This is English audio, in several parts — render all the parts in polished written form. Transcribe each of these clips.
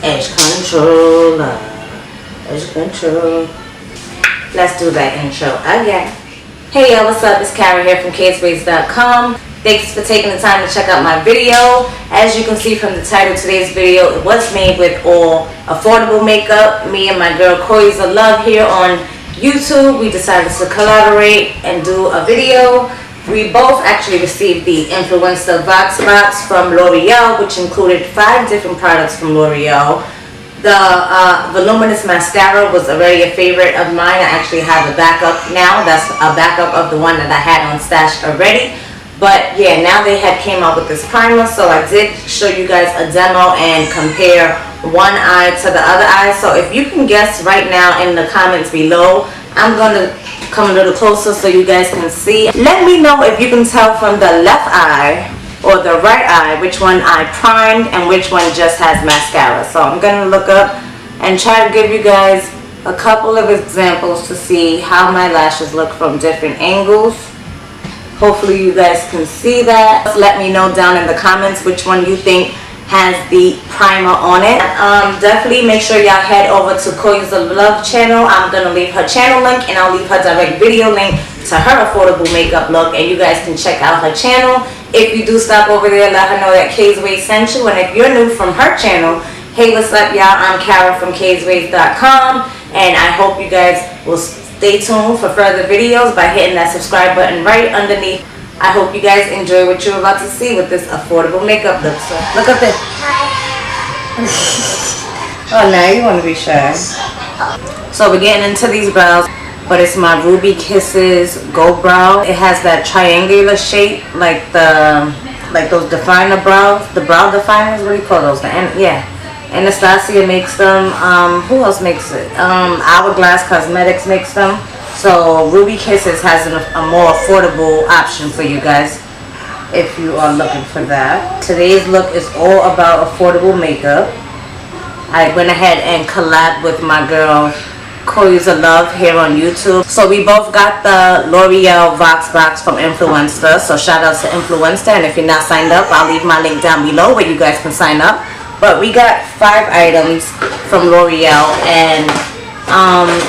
Edge controller. Edge control. Let's do that intro again. Hey y'all, what's up? It's Kara here from KSways.com. Thanks for taking the time to check out my video. As you can see from the title of today's video, it was made with all affordable makeup. Me and my girl Coils of Love here on YouTube, we decided to collaborate and do a video. We both actually received the Influencer Voxbox from Loreal, which included 5 different products from Loreal. The Voluminous Mascara was already a favorite of mine. I actually have a backup now. That's a backup of the one that I had on stash already. But yeah, now they had came out with this primer, so I did show you guys a demo and compare one eye to the other eye. So if you can guess right now in the comments below, I'm going to come a little closer so you guys can see. Let me know if you can tell from the left eye or the right eye which one I primed and which one just has mascara. So I'm going to look up and try to give you guys a couple of examples to see how my lashes look from different angles. Hopefully you guys can see that. Let me know down in the comments which one you think has the primer on it. Definitely make sure y'all head over to Coils of Love channel. I'm gonna leave her channel link and I'll leave her direct video link to her affordable makeup look, and you guys can check out her channel. If you do stop over there, let her know that Ksways sent you. And if you're new from her channel, hey, what's up y'all? I'm Kara from Ksways.com, and I hope you guys will stay tuned for further videos by hitting that subscribe button right underneath. I hope you guys enjoy what you're about to see with this affordable makeup look. So look up there. Oh, now you want to be shy. So we're getting into these brows, but it's my Ruby Kisses Gold Brow. It has that triangular shape, like those definer brows, the brow definers. What do you call those? Yeah. Anastasia makes them. Who else makes it? Hourglass Cosmetics makes them. So Ruby Kisses has a more affordable option for you guys if you are looking for that. Today's look is all about affordable makeup. I went ahead and collabed with my girl Coils of Love here on YouTube. So we both got the L'Oreal Voxbox from Influenster. So shout out to Influenster, and if you're not signed up, I'll leave my link down below where you guys can sign up. But we got 5 items from L'Oreal, and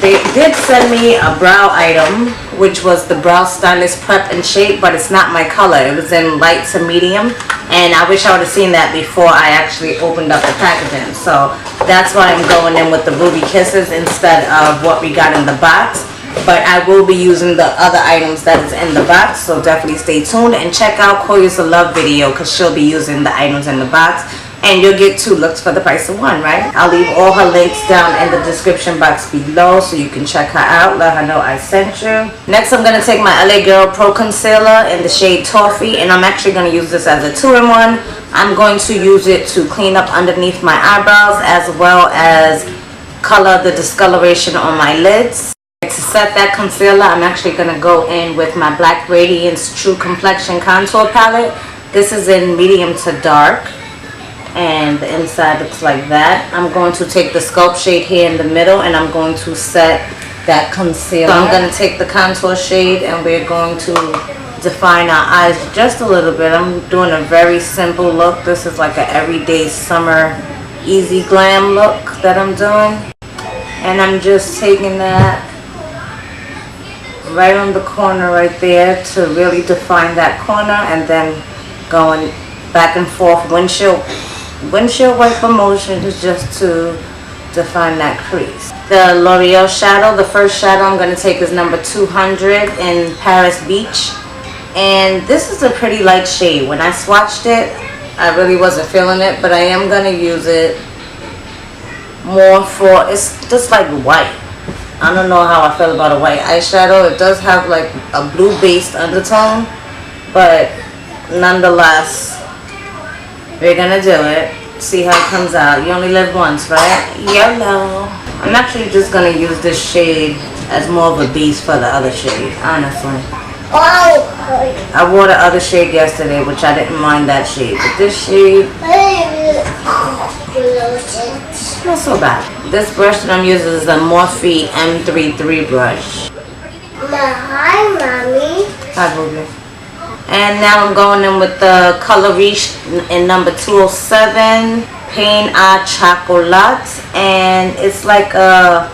they did send me a brow item, which was the Brow Stylist Prep and Shape, but it's not my color. It was in light to medium, and I wish I would have seen that before I actually opened up the packaging. So that's why I'm going in with the Ruby Kisses instead of what we got in the box. But I will be using the other items that is in the box, so definitely stay tuned and check out Coils of Love video, because she'll be using the items in the box. And you'll get 2 looks for the price of 1, right? I'll leave all her links down in the description box below so you can check her out. Let her know I sent you. Next, I'm going to take my LA Girl Pro Concealer in the shade Toffee. And I'm actually going to use this as a 2-in-1. I'm going to use it to clean up underneath my eyebrows, as well as color the discoloration on my lids. To set that concealer, I'm actually going to go in with my Black Radiance True Complexion Contour Palette. This is in medium to dark, and the inside looks like that. I'm going to take the sculpt shade here in the middle, and I'm going to set that concealer. So I'm going to take the contour shade, and we're going to define our eyes just a little bit. I'm doing a very simple look. This is like an everyday summer easy glam look that I'm doing, and I'm just taking that right on the corner right there to really define that corner, and then going back and forth. Windshield wiper motion is just to define that crease. The L'Oreal shadow, the first shadow I'm going to take is number 200 in Paris Beach, and this is a pretty light shade. When I swatched it, I really wasn't feeling it, but I am going to use it more for, it's just like white. I don't know how I feel about a white eyeshadow. It does have like a blue based undertone, but nonetheless, we're gonna do it. See how it comes out. You only live once, right? YOLO. I'm actually just gonna use this shade as more of a base for the other shade, honestly. I wore the other shade yesterday, which I didn't mind that shade, but this shade, not so bad. This brush that I'm using is a Morphe M33 brush. Hi, Mommy. Hi, Boogie. And now I'm going in with the color Riche in number 207. Pain à Chocolat, and it's like a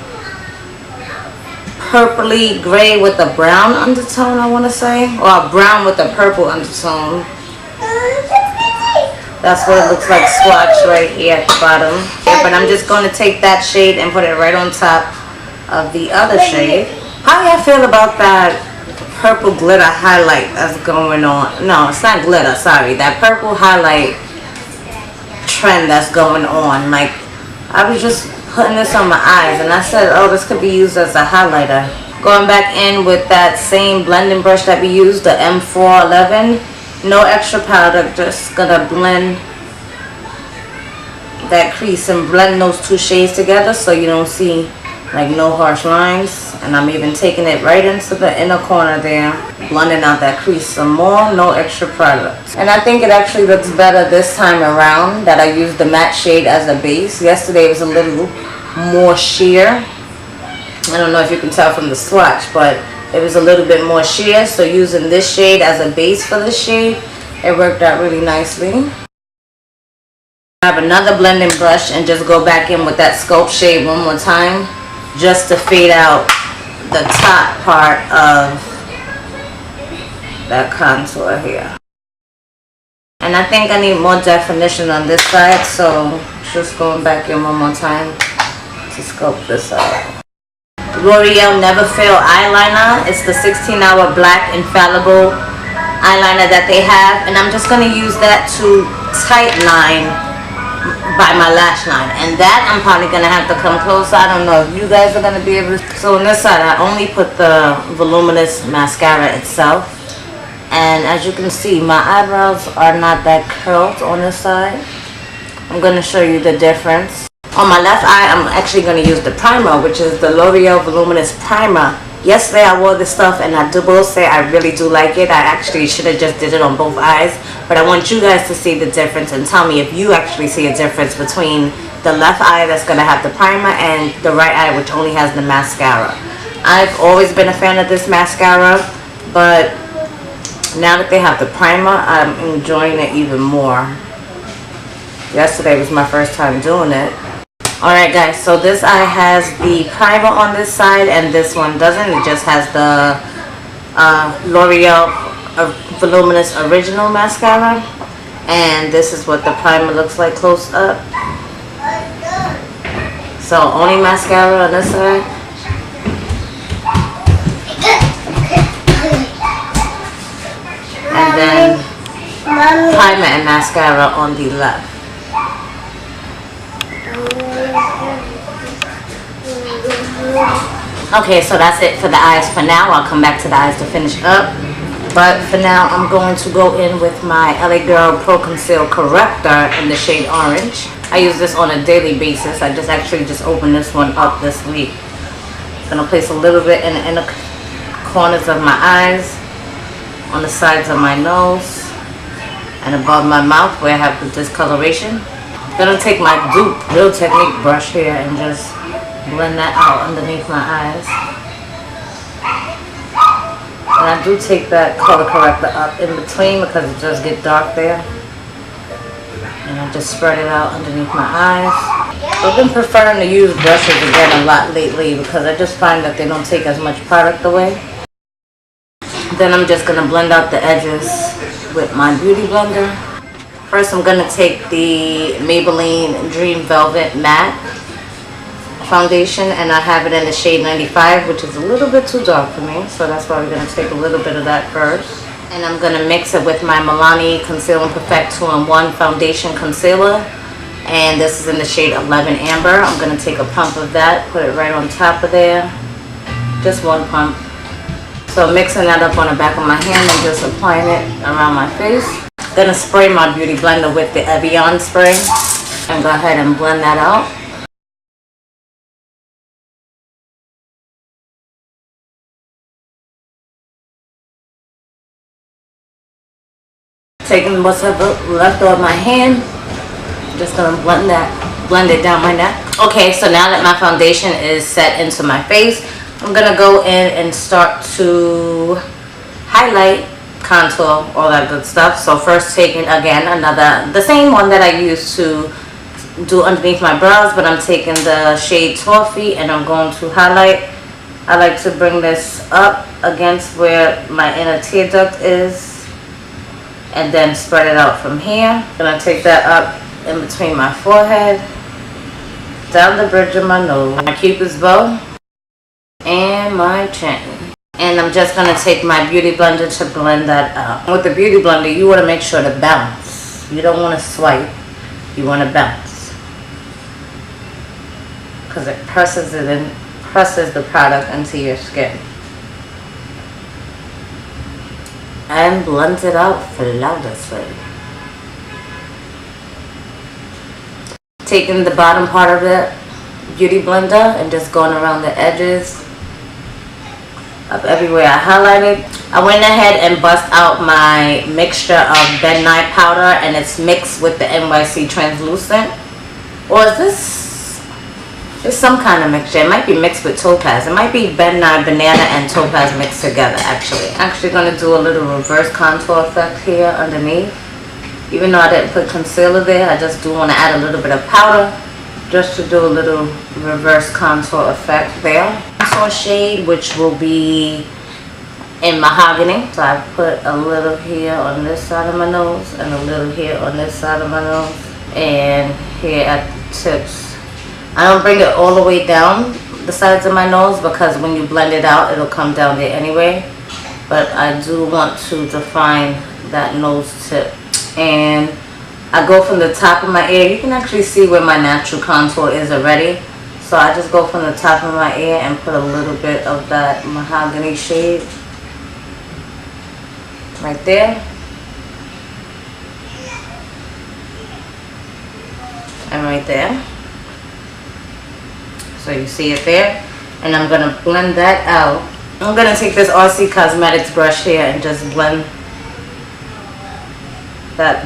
purpley gray with a brown undertone, I want to say, or a brown with a purple undertone. That's what it looks like swatch right here at the bottom. Yeah, but I'm just going to take that shade and put it right on top of the other shade. How do y'all feel about that purple glitter highlight that's going on? No, it's not glitter, sorry. That purple highlight trend that's going on. Like, I was just putting this on my eyes and I said, oh, this could be used as a highlighter. Going back in with that same blending brush that we used, the M411. No extra powder, just gonna blend that crease and blend those two shades together so you don't see like no harsh lines. And I'm even taking it right into the inner corner there, blending out that crease some more. No extra product. And I think it actually looks better this time around that I used the matte shade as a base. Yesterday it was a little more sheer. I don't know if you can tell from the swatch, but it was a little bit more sheer, so using this shade as a base for this shade, it worked out really nicely. I have another blending brush and just go back in with that sculpt shade one more time, just to fade out the top part of that contour here. And I think I need more definition on this side, so just going back in one more time to sculpt this out. L'Oreal Never Fail eyeliner. It's the 16-hour black infallible eyeliner that they have, and I'm just going to use that to tightline by my lash line, and that I'm probably going to have to come closer. I don't know if you guys are going to be able to. So on this side I only put the Voluminous mascara itself, and as you can see my eyebrows are not that curled on this side. I'm going to show you the difference. On my left eye, I'm actually going to use the primer, which is the L'Oreal Voluminous Primer. Yesterday I wore this stuff and I will say I really do like it. I actually should have just did it on both eyes, but I want you guys to see the difference and tell me if you actually see a difference between the left eye that's going to have the primer and the right eye, which only has the mascara. I've always been a fan of this mascara, but now that they have the primer, I'm enjoying it even more. Yesterday was my first time doing it. Alright guys, so this eye has the primer on this side and this one doesn't. It just has the L'Oreal Voluminous Original Mascara. And this is what the primer looks like close up. So only mascara on this side. And then primer and mascara on the left. Okay, so that's it for the eyes for now. I'll come back to the eyes to finish up. But for now, I'm going to go in with my LA Girl Pro Conceal Corrector in the shade Orange. I use this on a daily basis. I just opened this one up this week. I'm going to place a little bit in the inner corners of my eyes, on the sides of my nose, and above my mouth where I have the discoloration. I'm going to take my dupe Real Technique brush here and just blend that out underneath my eyes. And I do take that color corrector up in between because it does get dark there. And I just spread it out underneath my eyes. I've been preferring to use brushes again a lot lately because I just find that they don't take as much product away. Then I'm just going to blend out the edges with my beauty blender. First I'm going to take the Maybelline Dream Velvet Matte foundation, and I have it in the shade 95, which is a little bit too dark for me, so that's why we're going to take a little bit of that first. And I'm going to mix it with my Milani Conceal and Perfect 2-in-1 Foundation Concealer, and this is in the shade 11 Amber. I'm going to take a pump of that, put it right on top of there, just one pump. So mixing that up on the back of my hand and just applying it around my face. Going to spray my beauty blender with the Evian spray and go ahead and blend that out. Taking what's left of my hand, just gonna blend it down my neck. Okay, so now that my foundation is set into my face, I'm gonna go in and start to highlight, contour, all that good stuff. So first taking again the same one that I used to do underneath my brows, but I'm taking the shade Toffee and I'm going to highlight. I like to bring this up against where my inner tear duct is and then spread it out from here. I'm gonna take that up in between my forehead, down the bridge of my nose, my cupid's bow, and my chin. And I'm just gonna take my beauty blender to blend that out. With the beauty blender, you wanna make sure to bounce. You don't wanna swipe, you wanna bounce. Because it presses it in, presses the product into your skin. And blends it out flawlessly. Taking the bottom part of the beauty blender and just going around the edges of everywhere I highlighted. I went ahead and bust out my mixture of Ben Nye powder, and it's mixed with the NYC translucent. Or is this? It's some kind of mixture. It might be mixed with Topaz. It might be Ben Nye banana and Topaz mixed together actually. Actually gonna do a little reverse contour effect here underneath. Even though I didn't put concealer there, I just do want to add a little bit of powder just to do a little reverse contour effect there. Contour shade, which will be in Mahogany. So I put a little here on this side of my nose and a little here on this side of my nose and here at the tips. I don't bring it all the way down the sides of my nose because when you blend it out, it'll come down there anyway. But I do want to define that nose tip. And I go from the top of my ear. You can actually see where my natural contour is already. So I just go from the top of my ear and put a little bit of that Mahogany shade right there. And right there. So you see it there. And I'm going to blend that out. I'm going to take this RC Cosmetics brush here and just blend that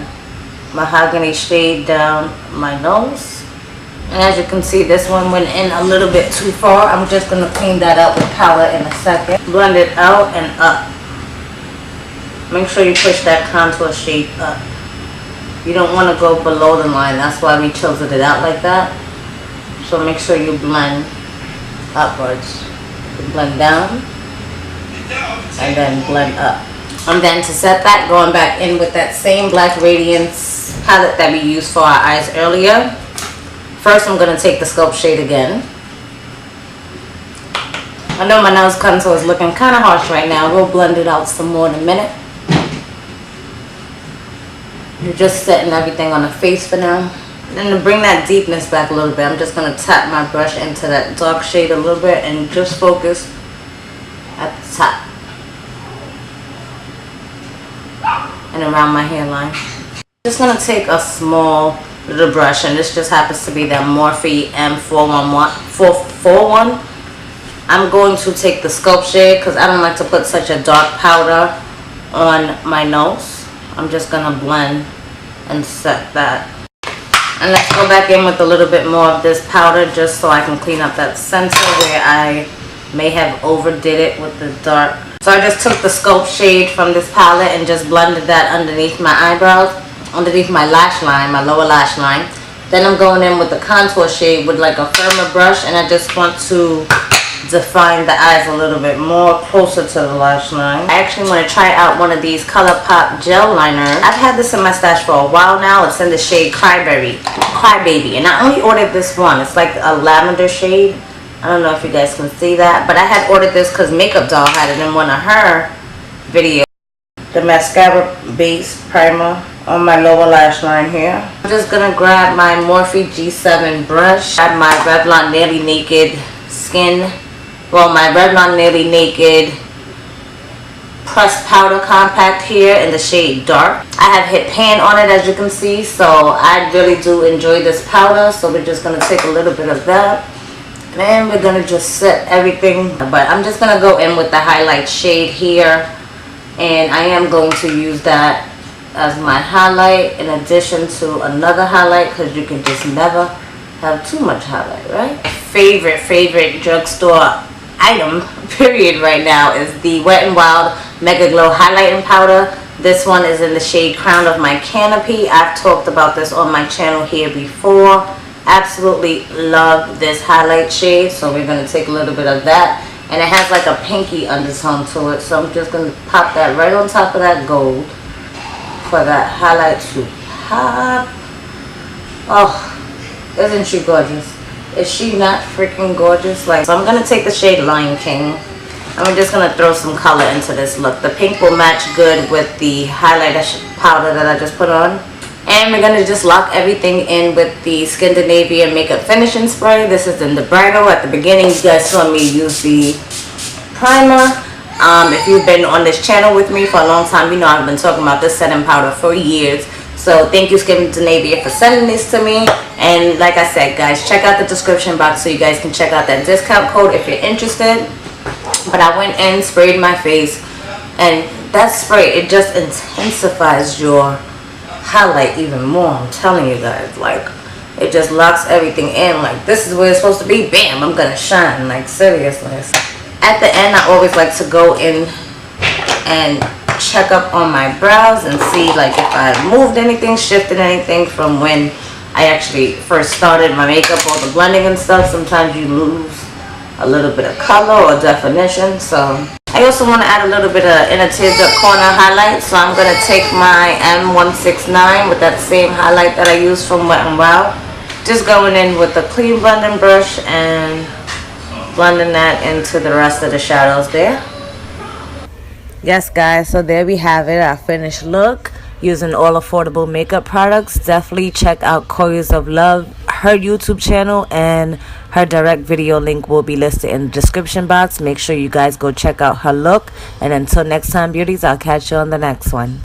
Mahogany shade down my nose. And as you can see, this one went in a little bit too far. I'm just going to clean that up with palette in a second. Blend it out and up. Make sure you push that contour shade up. You don't want to go below the line. That's why we chiseled it out like that. So make sure you blend upwards. Blend down and then blend up. And then to set that, going back in with that same Black Radiance palette that we used for our eyes earlier. First, I'm going to take the Sculpt shade again. I know my nose contour is looking kind of harsh right now. We'll blend it out some more in a minute. You're just setting everything on the face for now. And to bring that deepness back a little bit, I'm just going to tap my brush into that dark shade a little bit and just focus at the top. And around my hairline. Just going to take a small little brush, and this just happens to be that Morphe M441. I'm going to take the Sculpt shade because I don't like to put such a dark powder on my nose. I'm just going to blend and set that. And let's go back in with a little bit more of this powder just so I can clean up that center where I may have overdid it with the dark. So I just took the Sculpt shade from this palette and just blended that underneath my eyebrows, underneath my lash line, my lower lash line. Then I'm going in with the contour shade with like a firmer brush, and I just want to define the eyes a little bit more closer to the lash line. I actually want to try out one of these ColourPop gel liners. I've had this in my stash for a while now. It's in the shade Crybaby, and I only ordered this one. It's like a lavender shade. I don't know if you guys can see that, but I had ordered this because Makeup Doll had it in one of her videos. The mascara base primer on my lower lash line here. I'm just gonna grab my Morphe G7 brush, grab my Revlon Nearly Naked Skin, my Revlon Nearly Naked pressed powder compact here in the shade Dark. I have hit pan on it, as you can see, so I really do enjoy this powder. So we're just gonna take a little bit of that. And we're going to just set everything. But I'm just going to go in with the highlight shade here. And I am going to use that as my highlight in addition to another highlight. Because you can just never have too much highlight, right? Favorite drugstore item, period, right now is the Wet n Wild Mega Glow Highlighting Powder. This one is in the shade Crown of My Canopy. I've talked about this on my channel here before. Absolutely love this highlight shade, so we're going to take a little bit of that. And it has like a pinky undertone to it, so I'm just going to pop that right on top of that gold for that highlight to pop. Oh, isn't she gorgeous? Is she not freaking gorgeous? Like, so I'm going to take the shade Lion King, and we're just going to throw some color into this look. The pink will match good with the highlighter powder that I just put on. And we're going to just lock everything in with the Scandinavian Makeup Finishing Spray. This is in the Bridal. At the beginning, you guys saw me use the primer. If you've been on this channel with me for a long time, you know I've been talking about this setting powder for years. So thank you, Scandinavia, for sending this to me. And like I said, guys, check out the description box so you guys can check out that discount code if you're interested. But I went in, sprayed my face, and that spray, it just intensifies your highlight even more. I'm telling you guys, like, it just locks everything in. Like, this is where it's supposed to be. Bam, I'm gonna shine. Like, seriously. At the end, I always like to go in and check up on my brows and see like if I moved anything, shifted anything from when I actually first started my makeup or the blending and stuff. Sometimes you lose a little bit of color or definition. So I also want to add a little bit of inner teardrop corner highlight, so I'm going to take my M169 with that same highlight that I used from Wet n Wild. Just going in with a clean blending brush and blending that into the rest of the shadows there. Yes, guys, so there we have it, our finished look using all affordable makeup products. Definitely check out Coils of Love, her YouTube channel, and her direct video link will be listed in the description box. Make sure you guys go check out her look. And until next time, beauties, I'll catch you on the next one.